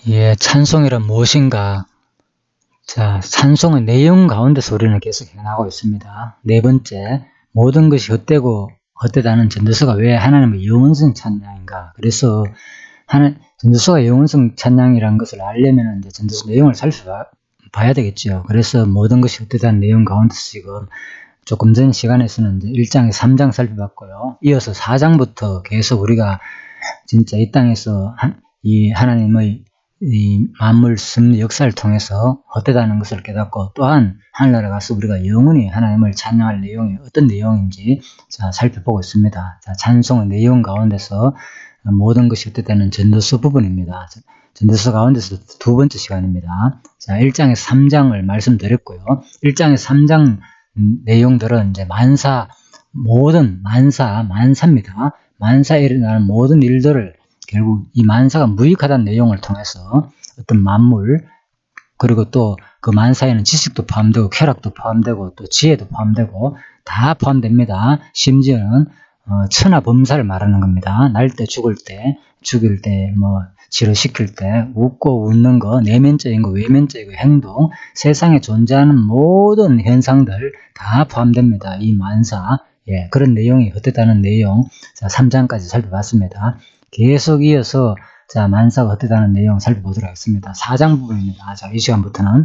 예, 찬송이란 무엇인가? 자, 찬송의 내용 가운데서 우리는 계속 해나가고 있습니다. 네 번째, 모든 것이 헛되고 헛되다는 전도서가 왜 하나님의 영원성 찬양인가? 그래서 전도서가 영원성 찬양이라는 것을 알려면 이제 전도서 내용을 살펴봐야 되겠죠. 그래서 모든 것이 헛되다는 내용 가운데서 지금 조금 전 시간에서는 이제 1장에서 3장 살펴봤고요. 이어서 4장부터 계속 우리가 진짜 이 땅에서 이 하나님의 이 만물 섭리 역사를 통해서 헛되다는 것을 깨닫고, 또한 하늘나라에 가서 우리가 영원히 하나님을 찬양할 내용이 어떤 내용인지 살펴보고 있습니다. 자, 찬송의 내용 가운데서 모든 것이 헛되다는 전도서 부분입니다. 전도서 가운데서 두 번째 시간입니다. 자, 1장에서 3장을 말씀드렸고요. 1장에서 3장 내용들은 이제 만사입니다. 만사에 일어나는 모든 일들을 결국 이 만사가 무익하다는 내용을 통해서 어떤 만물, 그리고 또 그 만사에는 지식도 포함되고 쾌락도 포함되고 또 지혜도 포함되고 다 포함됩니다. 심지어는 천하범사를 말하는 겁니다. 날 때 죽을 때, 죽일 때, 치료시킬 때, 웃고 웃는 거, 내면적인 거, 외면적인 행동, 세상에 존재하는 모든 현상들 다 포함됩니다. 이 만사, 그런 내용이 헛되다는 내용, 자, 3장까지 살펴봤습니다. 계속 이어서 만사가 헛되다는 내용 살펴보도록 하겠습니다. 4장 부분입니다. 자, 이 시간부터는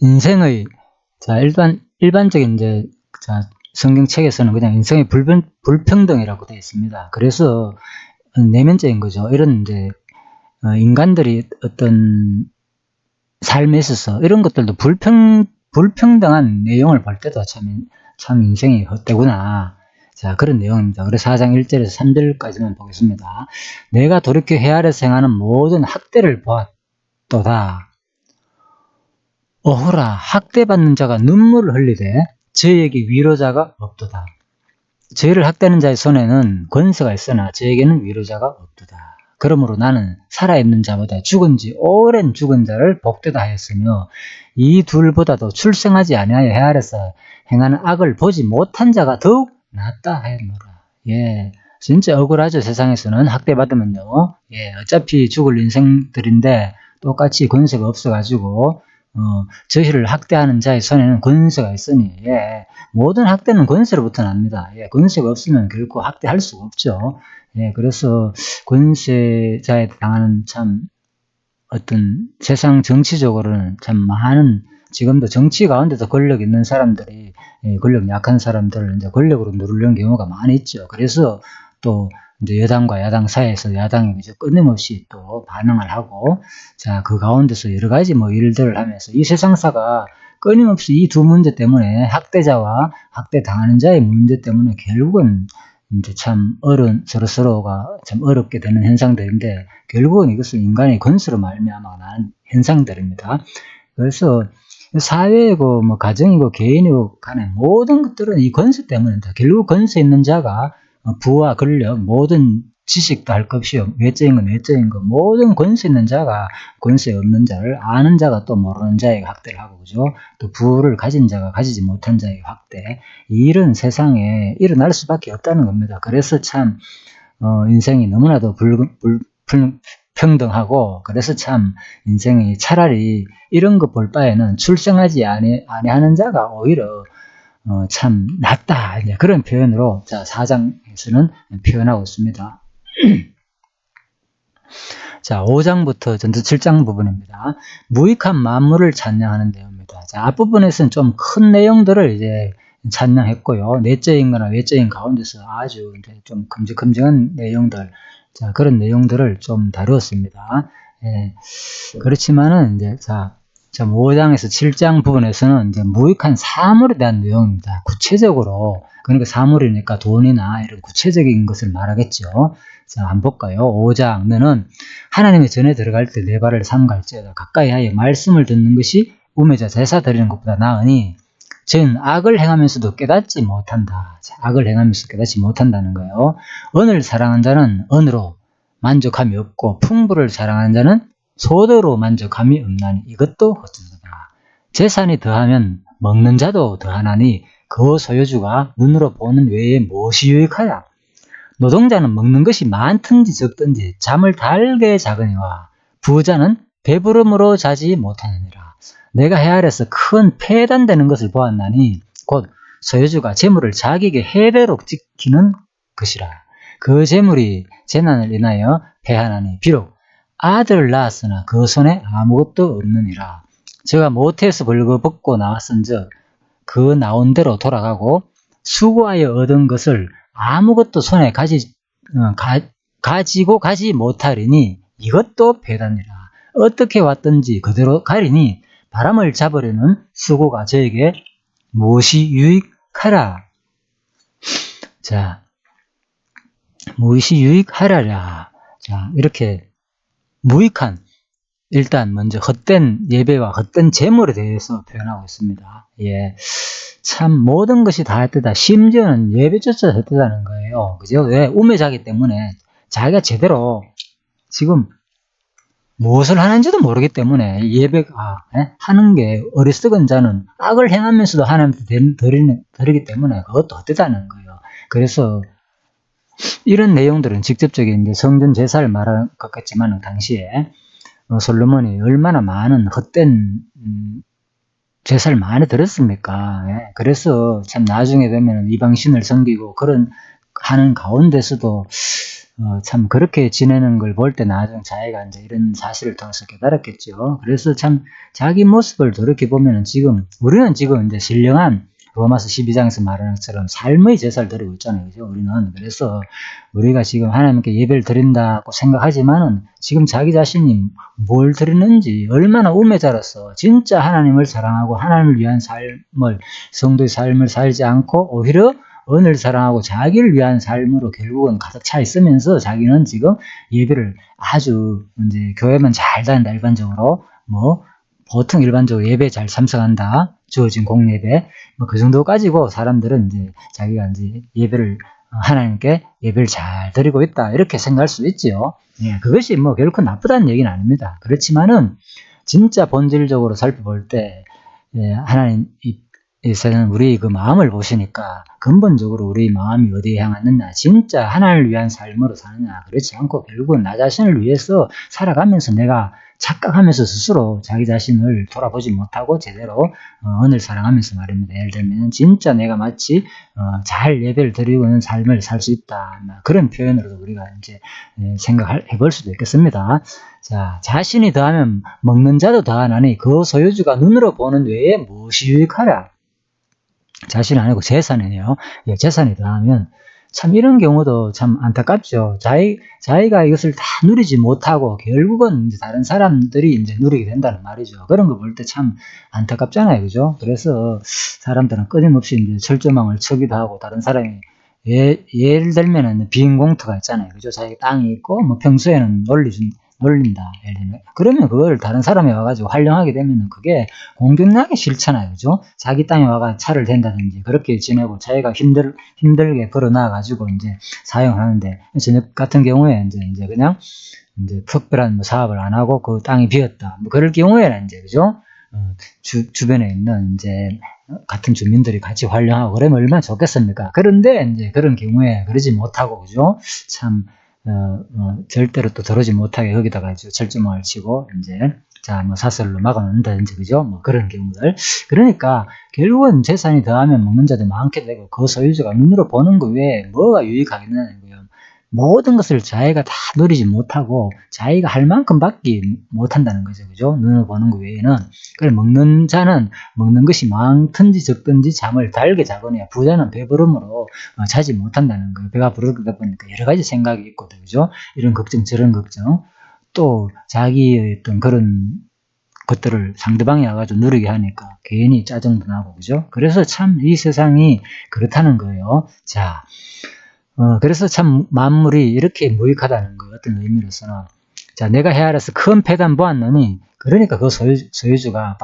인생의 일반적인 성경책에서는 그냥 인생의 불평등이라고 되어 있습니다. 그래서 내면적인 거죠. 이런 인간들이 어떤 삶에 있어서 이런 것들도 불평등한 내용을 볼 때도 참 인생이 헛되구나. 자, 그런 내용입니다. 그래서 4장 1절에서 3절까지만 보겠습니다. 내가 돌이켜 해 아래서 행하는 모든 학대를 보았도다. 어허라, 학대받는 자가 눈물을 흘리되 저에게 위로자가 없도다. 저희를 학대하는 자의 손에는 권세가 있으나 저에게는 위로자가 없도다. 그러므로 나는 살아있는 자보다 죽은 지 오랜 죽은 자를 복되다 하였으며 이 둘보다도 출생하지 아니하여 해 아래서 행하는 악을 보지 못한 자가 더욱 낫다 하였노라. 예, 진짜 억울하죠. 세상에서는 학대받으면요. 어차피 죽을 인생들인데 똑같이 권세가 없어가지고 저희를 학대하는 자의 손에는 권세가 있으니, 모든 학대는 권세로부터 납니다. 권세가 없으면 결코 학대할 수가 없죠. 그래서 권세자에 당하는 어떤 세상 정치적으로는 많은, 지금도 정치 가운데도 권력 있는 사람들이 권력 약한 사람들을 이제 권력으로 누르려는 경우가 많이 있죠. 그래서 또 이제 여당과 야당 사이에서 야당이 이제 끊임없이 또 반응을 하고, 자, 그 가운데서 여러 가지 일들을 하면서 이 세상사가 끊임없이 이 두 문제 때문에, 학대자와 학대당하는 자의 문제 때문에 결국은 이제 서로가 참 어렵게 되는 현상들인데, 결국은 이것은 인간의 권세로 말미암아 나는 현상들입니다. 그래서 사회이고 가정이고 개인이고 간에 모든 것들은 이 권세 때문입니다. 결국 권세 있는 자가 부와 권력, 모든 지식도 할 것 없이 외적인 건 외적인 거, 모든 권세 있는 자가 권세 없는 자를, 아는 자가 또 모르는 자에게 학대를 하고, 그죠? 또 부를 가진 자가 가지지 못한 자에게 학대, 이런 세상에 일어날 수밖에 없다는 겁니다. 그래서 참 인생이 너무나도 불평등하고, 그래서 참 인생이 차라리 이런 거 볼 바에는 출생하지 아니하는 자가 오히려 참 낫다, 이제 그런 표현으로 4장에서는 표현하고 있습니다. 자, 5장부터 전체 7장 부분입니다. 무익한 만물을 찬양하는 내용입니다. 자, 앞부분에서는 좀 큰 내용들을 이제 찬양했고요. 내적인 거나 외적인 가운데서 아주 이제 좀 큼직큼직한 내용들, 자, 그런 내용들을 좀 다루었습니다. 그렇지만은 이제 5장에서 7장 부분에서는 이제 무익한 사물에 대한 내용입니다. 구체적으로, 그러니까 사물이니까 돈이나 이런 구체적인 것을 말하겠죠. 자, 한번 볼까요? 5장, 너는 하나님의 전에 들어갈 때 내 발을 삼갈지어다. 가까이 하여 말씀을 듣는 것이 우매자 제사 드리는 것보다 나으니, 전 악을 행하면서도 깨닫지 못한다. 자, 악을 행하면서 깨닫지 못한다는 거예요. 언을 사랑한 자는 언으로 만족함이 없고 풍부를 사랑하는 자는 소대로 만족함이 없나니 이것도 헛되다. 재산이 더하면 먹는 자도 더하나니 그 소유주가 눈으로 보는 외에 무엇이 유익하야? 노동자는 먹는 것이 많든지 적든지 잠을 달게 자거니와 부자는 배부름으로 자지 못하느니라. 내가 해 아래서 큰 폐단되는 것을 보았나니 곧 소유주가 재물을 자기에게 해대로 지키는 것이라. 그 재물이 재난을 인하여 패하나니 비록 아들을 낳았으나 그 손에 아무것도 없느니라. 제가 모태에서 벌거벗고 나왔은즉 그 나온 대로 돌아가고 수고하여 얻은 것을 아무것도 손에 가지고 가지 못하리니 이것도 배단이라. 어떻게 왔든지 그대로 가리니 바람을 잡으려는 수고가 저에게 무엇이 유익하라. 자, 무엇이 유익하라랴. 자, 이렇게 무익한, 일단 먼저 헛된 예배와 헛된 재물에 대해서 표현하고 있습니다. 예. 참 모든 것이 다 헛되다. 심지어는 예배조차 헛되다는 거예요. 그죠? 왜? 우매자기 때문에 자기가 제대로 지금 무엇을 하는지도 모르기 때문에 예배가 하는 게 어리석은 자는 악을 행하면서도 하나님한테 드리기 때문에 그것도 헛되다는 거예요. 그래서 이런 내용들은 직접적인 이제 성전 제사를 말하는 것 같지만 당시에 솔로몬이 얼마나 많은 헛된 제사를 많이 드렸습니까? 예. 그래서 참 나중에 되면 이방신을 섬기고 그런 하는 가운데서도 참 그렇게 지내는 걸 볼 때 나중에 자기가 이제 이런 사실을 통해서 깨달았겠죠. 그래서 참 자기 모습을 돌이켜 보면은 우리는 지금 이제 신령한 로마서 12장에서 말하는 것처럼 삶의 제사를 드리고 있잖아요. 그죠? 우리는. 그래서 우리가 지금 하나님께 예배를 드린다고 생각하지만은 지금 자기 자신이 뭘 드리는지 얼마나 우매자로서 진짜 하나님을 사랑하고 하나님을 위한 삶을, 성도의 삶을 살지 않고 오히려 은을 사랑하고 자기를 위한 삶으로 결국은 가득 차 있으면서 자기는 지금 예배를 아주 이제 교회만 잘 다닌다 일반적으로 보통 일반적으로 예배 잘 참석한다. 주어진 공예배. 그 정도 가지고 사람들은 이제 자기가 이제 예배를, 하나님께 예배를 잘 드리고 있다. 이렇게 생각할 수 있지요. 예, 그것이 결코 나쁘다는 얘기는 아닙니다. 그렇지만은, 진짜 본질적으로 살펴볼 때, 예, 하나님께서는 우리 그 마음을 보시니까 근본적으로 우리 마음이 어디에 향하느냐, 진짜 하나님을 위한 삶으로 사느냐, 그렇지 않고 결국은 나 자신을 위해서 살아가면서 내가 착각하면서 스스로 자기 자신을 돌아보지 못하고 제대로 은을 사랑하면서 말입니다. 예를 들면 진짜 내가 마치 잘 예배를 드리고 있는 삶을 살 수 있다. 그런 표현으로도 우리가 이제 생각해 볼 수도 있겠습니다. 자, 자신이 더하면 먹는 자도 더하나니 그 소유주가 눈으로 보는 외에 무엇이 유익하랴. 자신이 아니고 재산이네요. 예, 재산이 더하면 참 이런 경우도 참 안타깝죠. 자기가 이것을 다 누리지 못하고 결국은 이제 다른 사람들이 이제 누리게 된다는 말이죠. 그런 거 볼 때 참 안타깝잖아요. 그죠? 그래서 사람들은 끊임없이 이제 철조망을 쳐기도 하고 다른 사람이 예를 들면은 비행공터가 있잖아요. 그죠? 자기 땅이 있고 평소에는 놀린다. 예를 들면. 그러면 그걸 다른 사람이 와가지고 활용하게 되면은 그게 공격나기 싫잖아요. 그죠? 자기 땅에 와가 차를 댄다든지 그렇게 지내고 자기가 힘들게 걸어 나가가지고 이제 사용하는데 저녁 같은 경우에 이제 그냥 이제 특별한 사업을 안 하고 그 땅이 비었다. 그럴 경우에는 이제 그죠? 주변에 있는 이제 같은 주민들이 같이 활용하고 그러면 얼마나 좋겠습니까? 그런데 이제 그런 경우에 그러지 못하고 그죠? 참 절대로 또 들어오지 못하게 여기다가 이제 철조망을 치고 이제 사설로 막아놓는다든지 그죠? 그런 경우들. 그러니까 결국은 재산이 더하면 먹는 자도 많게 되고 그 소유주가 눈으로 보는 것 외에 뭐가 유익하겠느냐고요. 모든 것을 자기가 다 누리지 못하고 자기가 할 만큼 받지 못한다는 거죠. 그죠? 눈으로 보는 것 외에는. 그래 먹는 자는 먹는 것이 많든지 적든지 잠을 달게 자거나 부자는 배부름으로 자지 못한다는 거예요. 배가 부르다 보니까 여러 가지 생각이 있거든요. 그죠? 이런 걱정 저런 걱정 또 자기의 어떤 그런 것들을 상대방이 와가지고 누리게 하니까 괜히 짜증도 나고 그죠? 그래서 참 이 세상이 그렇다는 거예요. 자, 그래서 참 만물이 이렇게 무익하다는 거 어떤 의미로서는 자 내가 헤아려서 큰 패단 보았느니 그러니까 그 소유주가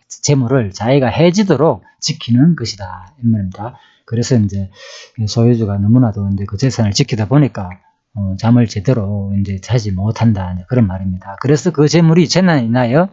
재물을 자기가 해지도록 지키는 것이다 이 말입니다. 그래서 이제 소유주가 너무나도 이제 그 재산을 지키다 보니까 잠을 제대로 이제 자지 못한다 그런 말입니다. 그래서 그 재물이 재난이 나요.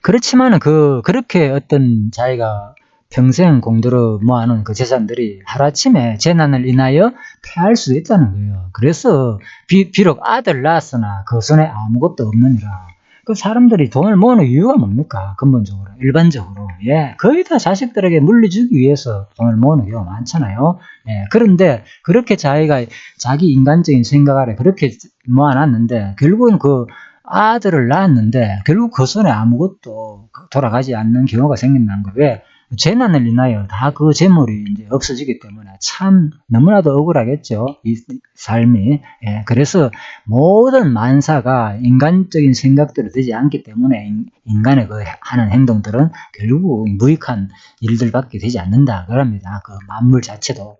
그렇지만은 그렇게 어떤 자기가 평생 공들여 모아놓은 그 재산들이 하루아침에 재난을 인하여 패할 수도 있다는 거예요. 그래서 비록 아들 낳았으나 그 손에 아무것도 없느니라. 그 사람들이 돈을 모으는 이유가 뭡니까? 근본적으로, 일반적으로. 예, 거의 다 자식들에게 물려주기 위해서 돈을 모으는 경우가 많잖아요. 예, 그런데 그렇게 자기 인간적인 생각 아래 그렇게 모아놨는데, 결국은 그 아들을 낳았는데, 결국 그 손에 아무것도 돌아가지 않는 경우가 생긴다는 거예요. 왜? 재난을 인하여 다 그 재물이 이제 없어지기 때문에 참 너무나도 억울하겠죠. 이 삶이. 예, 그래서 모든 만사가 인간적인 생각대로 되지 않기 때문에 인간의 그 하는 행동들은 결국 무익한 일들밖에 되지 않는다. 그럽니다. 그 만물 자체도.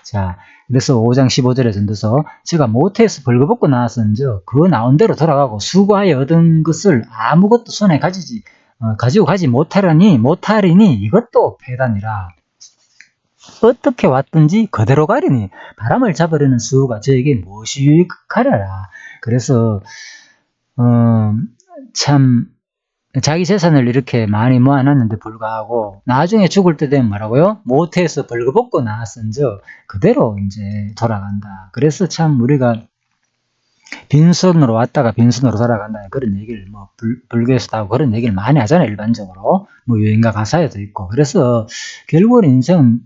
자, 그래서 5장 15절에 전도서 제가 모태에서 벌거벗고 나왔은즉 그 나온 대로 돌아가고 수고하여 얻은 것을 아무것도 손에 가지고 가지 못하리니 이것도 패단이라. 어떻게 왔든지 그대로 가리니 바람을 잡으려는 수가 저에게 무엇이 유익하랴라. 그래서 참 자기 재산을 이렇게 많이 모아놨는데 불구하고 나중에 죽을 때 되면 뭐라고요? 모태에서 벌거벗고 나왔은즉 그대로 이제 돌아간다. 그래서 참 우리가 빈손으로 왔다가 빈손으로 돌아간다는 그런 얘기를 불교에서도 하고 그런 얘기를 많이 하잖아요. 일반적으로 유행가 가사에도 있고. 그래서 결국은 인생은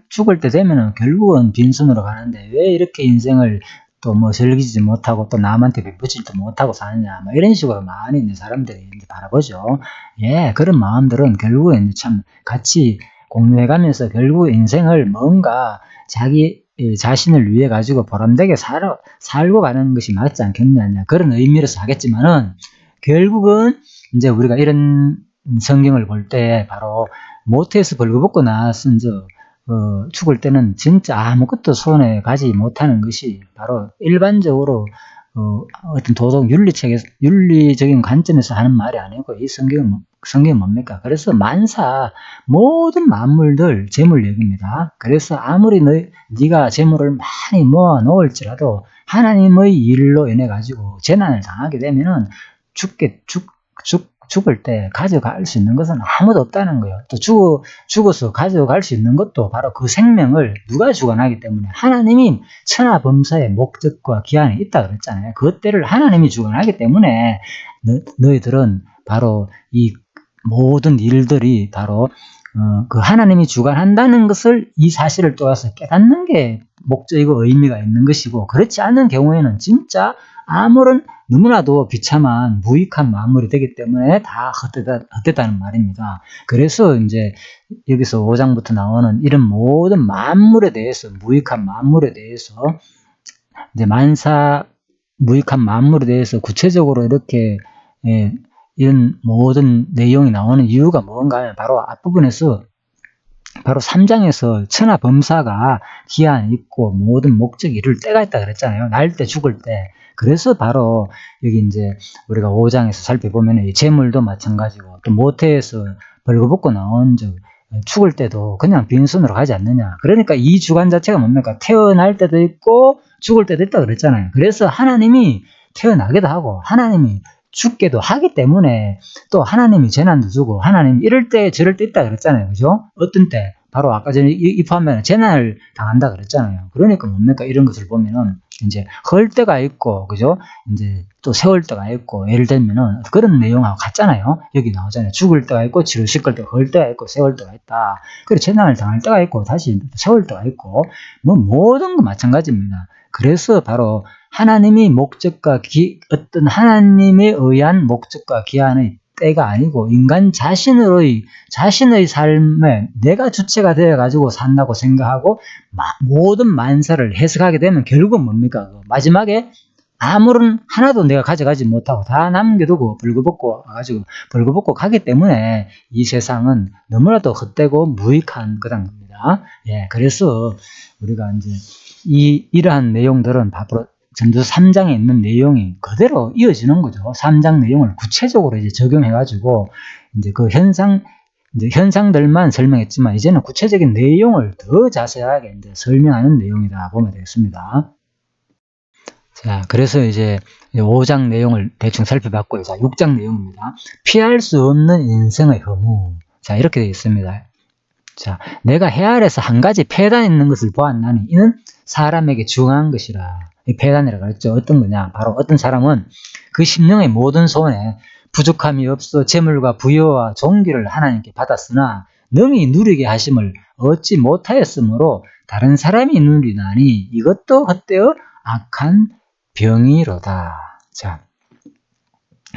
죽을 때 되면은 결국은 빈손으로 가는데 왜 이렇게 인생을 또 즐기지 못하고 또 남한테 베푸지도 못하고 사느냐 이런 식으로 많이 이제 사람들이 이제 바라보죠. 예, 그런 마음들은 결국엔 참 같이 공유해가면서 결국 인생을 뭔가 자기 자신을 위해 가지고 보람되게 살고 가는 것이 맞지 않겠느냐 그런 의미로서 하겠지만은 결국은 이제 우리가 이런 성경을 볼 때 바로 모태에서 벌거벗고 나왔은즉 죽을 때는 진짜 아무것도 손에 가지 못하는 것이 바로 일반적으로 어떤 도덕 윤리적인 관점에서 하는 말이 아니고 이 성경은 뭡니까? 그래서 만사 모든 만물들 재물 얘기입니다. 그래서 아무리 네가 재물을 많이 모아 놓을지라도 하나님의 일로 인해 가지고 재난을 당하게 되면은 죽을 때 가져갈 수 있는 것은 아무도 없다는 거예요. 또 죽어서 가져갈 수 있는 것도 바로 그 생명을 누가 주관하기 때문에 하나님이 천하범사의 목적과 기한이 있다 그랬잖아요. 그것들을 하나님이 주관하기 때문에 너희들은 바로 이 모든 일들이 바로 그 하나님이 주관한다는 것을 이 사실을 떠나서 깨닫는 게 목적이고 의미가 있는 것이고 그렇지 않은 경우에는 진짜 아무런 너무나도 비참한 무익한 만물이 되기 때문에 다 헛되다는 말입니다. 그래서 이제 여기서 5장부터 나오는 이런 모든 만물에 대해서 무익한 만물에 대해서 이제 무익한 만물에 대해서 구체적으로 이렇게 이런 모든 내용이 나오는 이유가 뭔가 하면 바로 앞부분에서 바로 3장에서 천하범사가 기한이 있고 모든 목적이 이룰 때가 있다 그랬잖아요. 날 때 죽을 때. 그래서 바로 여기 이제 우리가 5장에서 살펴보면 이 재물도 마찬가지고 또 모태에서 벌거벗고 나온 죽을 때도 그냥 빈손으로 가지 않느냐. 그러니까 이 주관 자체가 뭡니까? 태어날 때도 있고 죽을 때도 있다 그랬잖아요. 그래서 하나님이 태어나기도 하고 하나님이 죽게도 하기 때문에 또 하나님이 재난도 주고 하나님이 이럴 때 저럴 때 있다 그랬잖아요. 그죠? 어떤 때? 바로 아까 전에 입하면 재난을 당한다 그랬잖아요. 그러니까 뭡니까? 이런 것을 보면은 이제 헐 때가 있고, 그죠? 이제 또 세월 때가 있고, 예를 들면은 그런 내용하고 같잖아요. 여기 나오잖아요. 죽을 때가 있고, 치료실 때 헐 때가 있고, 세월 때가 있다. 그리고 재난을 당할 때가 있고, 다시 세월 때가 있고, 모든 거 마찬가지입니다. 그래서 바로 하나님이 어떤 하나님에 의한 목적과 기한의 때가 아니고 인간 자신의 삶에 내가 주체가 되어가지고 산다고 생각하고 모든 만사를 해석하게 되면 결국은 뭡니까? 마지막에 아무런 하나도 내가 가져가지 못하고 다 남겨두고 벌거벗고 가기 때문에 이 세상은 너무나도 헛되고 무익한 거란 겁니다. 예, 그래서 우리가 이제 이러한 내용들은 바로 전도서 3장에 있는 내용이 그대로 이어지는 거죠. 3장 내용을 구체적으로 이제 적용해가지고 이제 그 현상들만 설명했지만 이제는 구체적인 내용을 더 자세하게 이제 설명하는 내용이다 보면 되겠습니다. 자, 그래서 이제 5장 내용을 대충 살펴봤고요. 자, 6장 내용입니다. 피할 수 없는 인생의 허무. 자, 이렇게 되어 있습니다. 자, 내가 해 아래서 한 가지 폐단 있는 것을 보았나니 이는 사람에게 중요한 것이라. 이 폐단이라고 했죠. 어떤 거냐? 바로 어떤 사람은 그 심령의 모든 소원에 부족함이 없어 재물과 부여와 존귀를 하나님께 받았으나 능히 누리게 하심을 얻지 못하였으므로 다른 사람이 누리나니 이것도 헛되어 악한 병이로다. 자,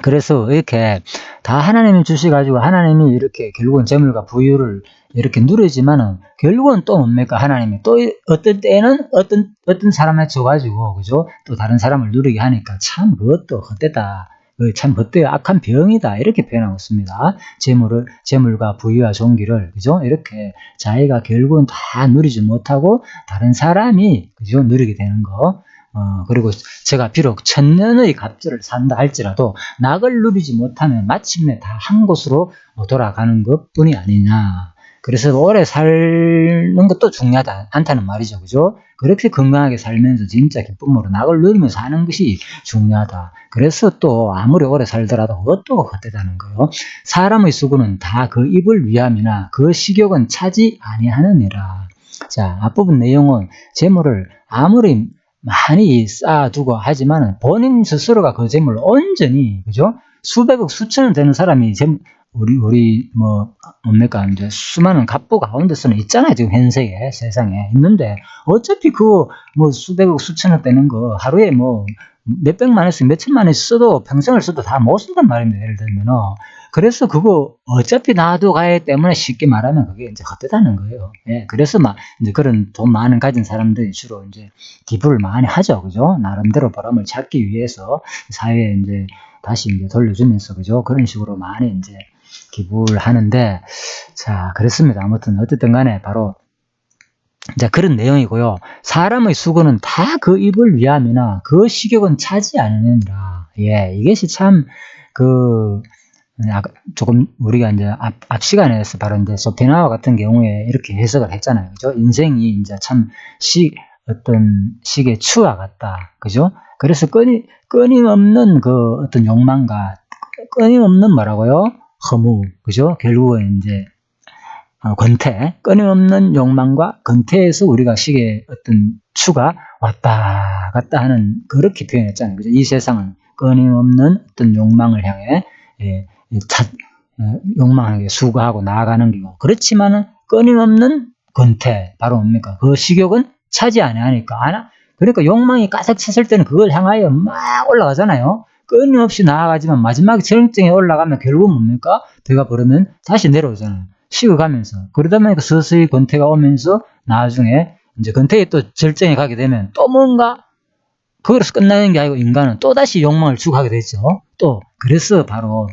그래서 이렇게 다 하나님이 주셔가지고 하나님이 이렇게 결국은 재물과 부유를 이렇게 누리지만은 결국은 또 뭡니까? 하나님이 또 어떤 때는 어떤 사람에 줘가지고 그죠? 또 다른 사람을 누리게 하니까 참 그것도 헛되다. 참 헛되어 악한 병이다. 이렇게 표현하고 있습니다. 재물과 부유와 존귀를 그죠? 이렇게 자기가 결국은 다 누리지 못하고 다른 사람이 그죠? 누리게 되는 거. 그리고 제가 비록 천년의 갑절을 산다 할지라도 낙을 누리지 못하면 마침내 다 한 곳으로 돌아가는 것뿐이 아니냐. 그래서 오래 사는 것도 중요하지 않다는 말이죠. 그죠? 그렇게 건강하게 살면서 진짜 기쁨으로 낙을 누리면서 사는 것이 중요하다. 그래서 또 아무리 오래 살더라도 그것도 헛되다는 거예요. 사람의 수고는 다 그 입을 위함이나 그 식욕은 차지 아니하느니라. 자, 앞부분 내용은 재물을 아무리 많이 쌓아두고 하지만 본인 스스로가 그 재물을 온전히 그죠? 수백억 수천억 되는 사람이 우리 뭡니까 이제 수많은 갑부 가운데서는 있잖아요. 지금 현세에 세상에 있는데 어차피 그 수백억 수천억 되는 거 하루에 몇백만원씩 몇천만원씩 써도 평생을 써도 다 못 쓴단 말입니다. 예를 들면 그래서 그거 어차피 놔두고 가야 때문에 쉽게 말하면 그게 이제 헛되다는 거예요. 예, 그래서 이제 그런 돈 많은 가진 사람들이 주로 이제 기부를 많이 하죠. 그죠? 나름대로 보람을 찾기 위해서 사회에 이제 다시 이제 돌려주면서 그죠? 그런 식으로 많이 이제 기부를 하는데 자, 그렇습니다. 아무튼 어쨌든 간에 바로 자, 그런 내용이고요. 사람의 수고는 다 그 입을 위함이나 그 식욕은 차지 않느니라. 예, 이것이 참 조금 우리가 이제 앞 시간에서 바로 이제 소피나와 같은 경우에 이렇게 해석을 했잖아요. 그죠? 인생이 이제 참 어떤 식의 추와 같다. 그죠? 그래서 끊임없는 그 어떤 욕망과 끊임없는 뭐라고요? 허무. 그죠? 결국은 이제 권태, 끊임없는 욕망과 권태에서 우리가 식의 어떤 추가 왔다 갔다 하는 그렇게 표현했잖아요. 그죠? 이 세상은 끊임없는 어떤 욕망을 향해 욕망하게 수고하고 나아가는 거고 그렇지만은 끊임없는 권태 바로 뭡니까? 그 식욕은 차지 아니하니까 그러니까 욕망이 가득 찼을 때는 그걸 향하여 막 올라가잖아요. 끊임없이 나아가지만 마지막에 절정에 올라가면 결국은 뭡니까? 배가 부르면 다시 내려오잖아요. 식어가면서 그러다 보니까 서서히 권태가 오면서 나중에 이제 권태에 또 절정에 가게 되면 또 뭔가 거기서 끝나는 게 아니고 인간은 또다시 욕망을 추구하게 되죠. 또 그래서 바로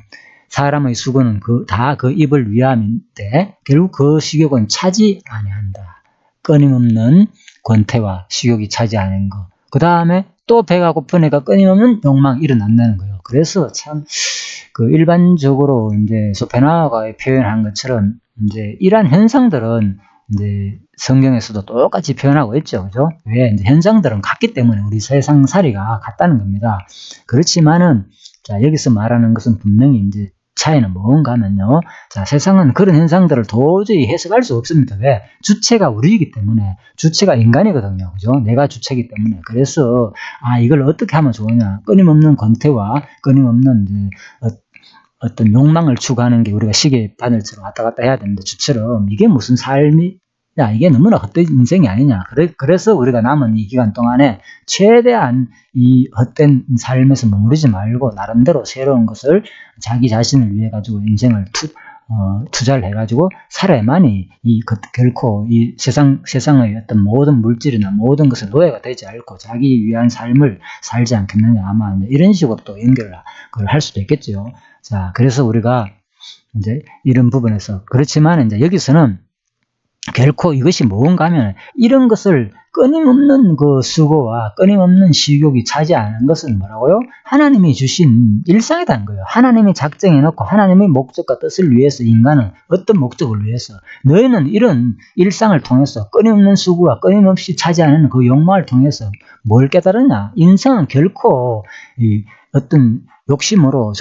사람의 수고는 다 그 입을 위함인데 결국 그 식욕은 차지 아니한다. 끊임없는 권태와 식욕이 차지 않은 거. 그 다음에 또 배가 고프니까 끊임없는 욕망이 일어난다는 거예요. 그래서 참 일반적으로 이제 소페나가 표현한 것처럼 이제 이러한 현상들은 이제 성경에서도 똑같이 표현하고 있죠. 그죠? 왜? 이제 현상들은 같기 때문에 우리 세상살이가 같다는 겁니다. 그렇지만은, 자, 여기서 말하는 것은 분명히 이제 차이는 뭔가 하면요. 자, 세상은 그런 현상들을 도저히 해석할 수 없습니다. 왜? 주체가 우리이기 때문에, 주체가 인간이거든요. 그죠? 내가 주체이기 때문에. 그래서, 이걸 어떻게 하면 좋으냐. 끊임없는 권태와 끊임없는 어떤 욕망을 추구하는 게 우리가 시계 바늘처럼 왔다 갔다 해야 되는데 주처럼 이게 무슨 삶이냐 이게 너무나 헛된 인생이 아니냐 그래서 우리가 남은 이 기간 동안에 최대한 이 헛된 삶에서 머무르지 말고 나름대로 새로운 것을 자기 자신을 위해 가지고 인생을 투자를 해가지고 살아야만이 결코 이 세상의 어떤 모든 물질이나 모든 것을 노예가 되지 않고 자기 위한 삶을 살지 않겠느냐 아마 이런 식으로 또 연결을 할 수도 있겠죠. 자, 그래서 우리가 이제 이런 부분에서 그렇지만 이제 여기서는 결코 이것이 뭔가 하면 이런 것을 끊임없는 그 수고와 끊임없는 식욕이 차지하는 것은 뭐라고요? 하나님이 주신 일상이라는 거예요. 하나님이 작정해 놓고 하나님의 목적과 뜻을 위해서 인간은 어떤 목적을 위해서 너희는 이런 일상을 통해서 끊임없는 수고와 끊임없이 차지하는 그 욕망을 통해서 뭘 깨달았냐? 인생은 결코 어떤 욕심으로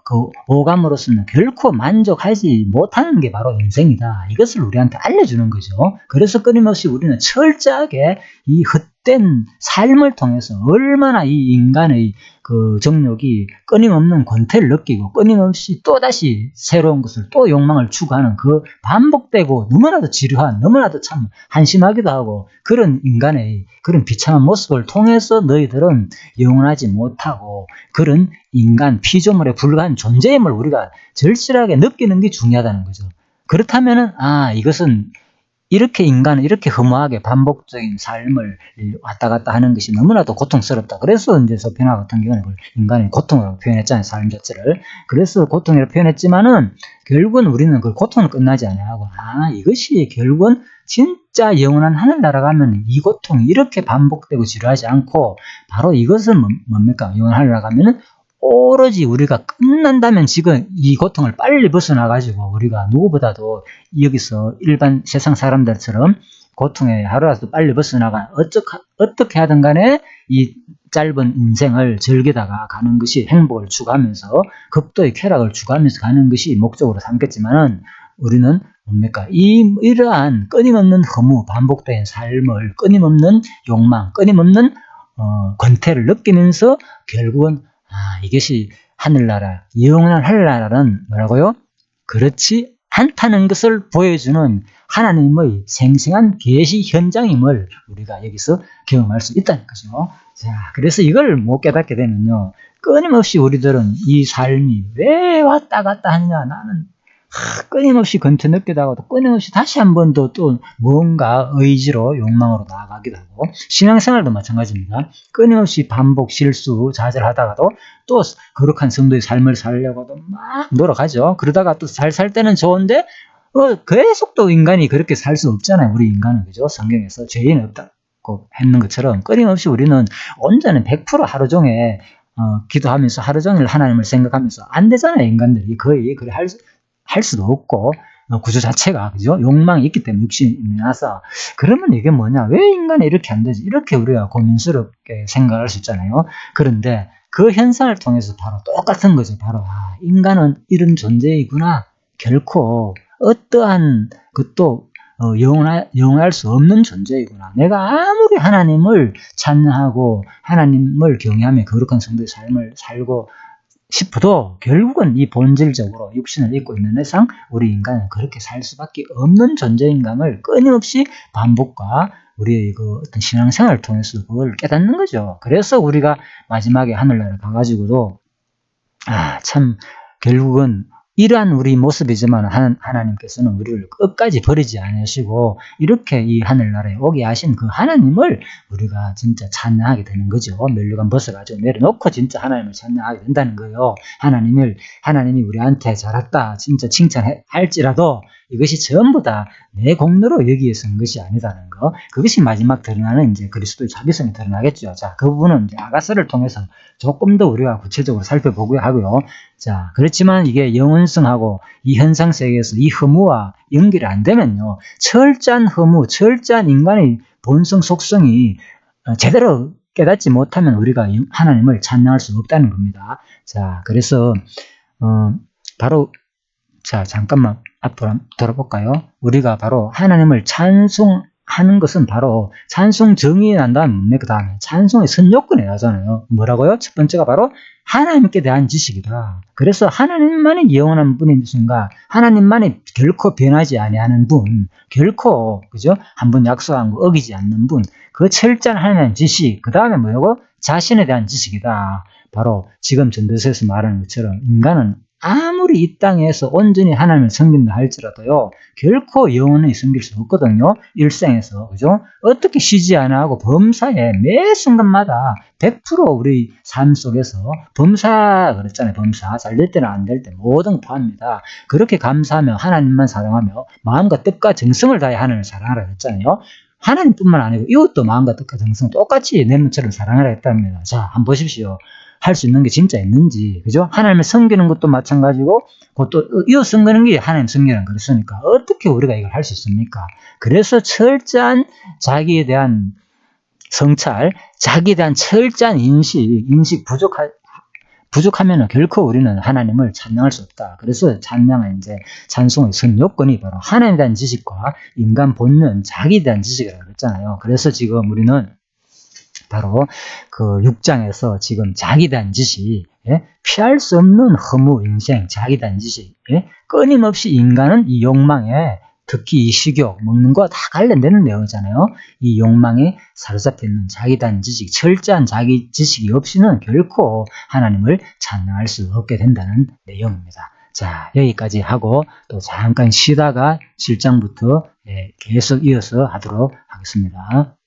그 오감으로서는 결코 만족하지 못하는 게 바로 인생이다. 이것을 우리한테 알려주는 거죠. 그래서 끊임없이 우리는 철저하게 이 헛된 삶을 통해서 얼마나 이 인간의 그 정욕이 끊임없는 권태를 느끼고 끊임없이 또다시 새로운 것을 또 욕망을 추구하는 그 반복되고 너무나도 지루한, 너무나도 참 한심하기도 하고 그런 인간의 그런 비참한 모습을 통해서 너희들은 영원하지 못하고 그런 인간 피조물에 불과한 존재임을 우리가 절실하게 느끼는 게 중요하다는 거죠. 그렇다면은 이것은 이렇게 인간은 이렇게 허무하게 반복적인 삶을 왔다 갔다 하는 것이 너무나도 고통스럽다. 그래서 이제 소피나 같은 경우는 인간의 고통으로 표현했잖아요. 삶 자체를. 그래서 고통이라고 표현했지만은 결국은 우리는 그 고통은 끝나지 않아요. 이것이 결국은 진짜 영원한 하늘나라 가면 이 고통이 이렇게 반복되고 지루하지 않고 바로 이것은 뭡니까? 영원한 하늘나라 가면은 오로지 우리가 끝난다면 지금 이 고통을 빨리 벗어나가지고 우리가 누구보다도 여기서 일반 세상 사람들처럼 고통에 하루라도 빨리 벗어나가 어떻게 하든 간에 이 짧은 인생을 즐기다가 가는 것이 행복을 추구하면서 극도의 쾌락을 추구하면서 가는 것이 목적으로 삼겠지만은 우리는 뭡니까? 이러한 끊임없는 허무, 반복된 삶을 끊임없는 욕망, 끊임없는 권태를 느끼면서 결국은 이것이 하늘나라, 영원한 하늘나라는 뭐라고요? 그렇지 않다는 것을 보여주는 하나님의 생생한 계시 현장임을 우리가 여기서 경험할 수 있다는 거죠. 자, 그래서 이걸 못 깨닫게 되면요, 끊임없이 우리들은 이 삶이 왜 왔다 갔다 하느냐, 나는 끊임없이 권태 느끼다 하고 또 끊임없이 다시 한 번 더 또 뭔가 의지로 욕망으로 나아가기도 하고 신앙생활도 마찬가지입니다. 끊임없이 반복 실수 좌절하다가도 또 거룩한 성도의 삶을 살려고도 막 노력하죠. 그러다가 또 잘 살 때는 좋은데 계속 또 인간이 그렇게 살 수 없잖아요. 우리 인간은 그죠? 성경에서 죄인은 없다고 했는 것처럼 끊임없이 우리는 온전히 100% 하루 종일 기도하면서 하루 종일 하나님을 생각하면서 안 되잖아요. 인간들이 거의 그래 할 수도 없고 구조 자체가 그죠? 욕망이 있기 때문에 육신이 나서 그러면 이게 뭐냐? 왜 인간이 이렇게 안 되지? 이렇게 우리가 고민스럽게 생각할 수 있잖아요. 그런데 그 현상을 통해서 바로 똑같은 거죠. 바로 인간은 이런 존재이구나. 결코 어떠한 것도 영원할 수 없는 존재이구나. 내가 아무리 하나님을 찬양하고 하나님을 경외하며 거룩한 성도의 삶을 살고 싶어도 결국은 이 본질적으로 육신을 입고 있는 이상 우리 인간은 그렇게 살 수밖에 없는 존재인감을 끊임없이 반복과 우리의 그 어떤 신앙생활을 통해서 그걸 깨닫는 거죠. 그래서 우리가 마지막에 하늘나라를 가가지고도 참 결국은 이러한 우리 모습이지만 하나님께서는 우리를 끝까지 버리지 않으시고 이렇게 이 하늘나라에 오게 하신 그 하나님을 우리가 진짜 찬양하게 되는 거죠. 면류관 벗어가지고 내려놓고 진짜 하나님을 찬양하게 된다는 거예요. 하나님이 우리한테 잘했다 진짜 칭찬할지라도 이것이 전부 다 내 공로로 여기에 쓴 것이 아니다는 거. 그것이 마지막 드러나는 이제 그리스도의 자비성이 드러나겠죠. 자, 그 부분은 이제 아가서를 통해서 조금 더 우리가 구체적으로 살펴보고요 하고요. 자, 그렇지만 이게 영원성하고 이 현상 세계에서 이 허무와 연결이 안 되면요, 철저한 허무, 철저한 인간의 본성 속성이 제대로 깨닫지 못하면 우리가 하나님을 찬양할 수 없다는 겁니다. 자, 그래서 바로 자, 잠깐만 앞으로 돌아볼까요? 우리가 바로 하나님을 찬송하는 것은 바로 찬송 정의에 난 다음에 뭡니까? 그 다음에 찬송의 선요건에 나잖아요. 뭐라고요? 첫 번째가 바로 하나님께 대한 지식이다. 그래서 하나님만이 영원한 분이신가, 하나님만이 결코 변하지 아니하는 분, 결코 그죠? 한번 약속한 거 어기지 않는 분, 그 철저한 하나님의 지식, 그 다음에 뭐라고? 자신에 대한 지식이다. 바로 지금 전도서에서 말하는 것처럼 인간은 아무리 이 땅에서 온전히 하나님을 섬긴다 할지라도요, 결코 영원히 섬길 수 없거든요. 일생에서, 그죠? 어떻게 쉬지 않아 하고 범사에 매 순간마다 100% 우리 삶 속에서 그랬잖아요. 범사. 잘 될 때나 안 될 때 모든 포함입니다. 그렇게 감사하며 하나님만 사랑하며 마음과 뜻과 정성을 다해 하나님을 사랑하라 했잖아요. 하나님뿐만 아니고 이웃도 마음과 뜻과 정성 똑같이 내 몸처럼 사랑하라 했답니다. 자, 한번 보십시오. 할 수 있는 게 진짜 있는지, 그죠? 하나님을 섬기는 것도 마찬가지고, 또 이웃 섬기는 게 하나님 섬기는 거였으니까 어떻게 우리가 이걸 할 수 있습니까? 그래서 철저한 자기에 대한 성찰, 자기에 대한 철저한 인식 부족하면 결코 우리는 하나님을 찬양할 수 없다. 그래서 찬양은 이제 찬송의 선 요건이 바로 하나님에 대한 지식과 인간 본능, 자기에 대한 지식이라고 했잖아요. 그래서 지금 우리는 바로 그 6장에서 지금 자기에 대한 지식, 예? 피할 수 없는 허무 인생, 자기에 대한 지식, 예? 끊임없이 인간은 이 욕망에 특히 이 식욕, 먹는 거 다 관련되는 내용이잖아요. 이 욕망에 사로잡혀 있는 자기에 대한 지식, 철저한 자기 지식이 없이는 결코 하나님을 찬양할 수 없게 된다는 내용입니다. 자, 여기까지 하고 또 잠깐 쉬다가 7장부터 계속 이어서 하도록 하겠습니다.